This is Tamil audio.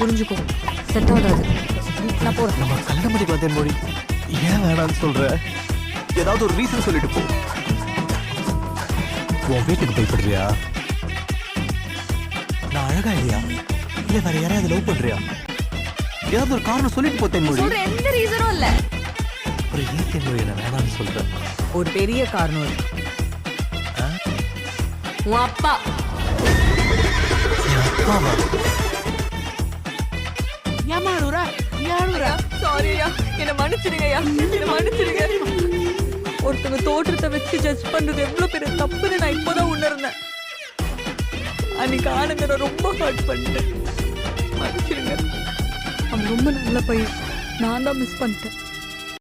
புரிஞ்சுக்கோ, செட் ஆகாது. நான் போறேன். நம்ம கல்யாணம் பண்ணிக்கு வந்தேன் மொழி, ஏன் வேணாம்னு சொல்ற? ஏதாவது ஒரு ரீசன் சொல்லிட்டு போ. உன் வீட்டுக்கு பயப்படுறியா? நான் அழகா இல்லையா? இல்ல வேற யாராவது லவ் பண்றியா? ஏதாவது ஒரு காரணம் சொல்லிட்டு போ தென்மொழி. சொல்ற எந்த ரீசனும் இல்ல. ஒரு ஏன் தென்மொழி என்ன வேணாம்னு சொல்ற? ஒரு பெரிய காரணம் இருக்கு. உன் அப்பா. என் அப்பாவா? சாரி ஐயா, என்ன மன்னிச்சிடுங்க ஐயா, என்ன மன்னிச்சிடுங்க. ஒருத்தங்க தோற்றத்தை வச்சு ஜட்ஜ் பண்றது எவ்வளவு பெரிய தப்புன்னு நான் இப்போதான் உணர்ந்தேன். அன்னைக்கு ஆனந்த நான் ரொம்ப ஹர்ட் பண்ணிட்டேன். மன்னிச்சிடுங்க. அவன் ரொம்ப நல்ல பையன், நான் தான் மிஸ் பண்ணிட்டேன்.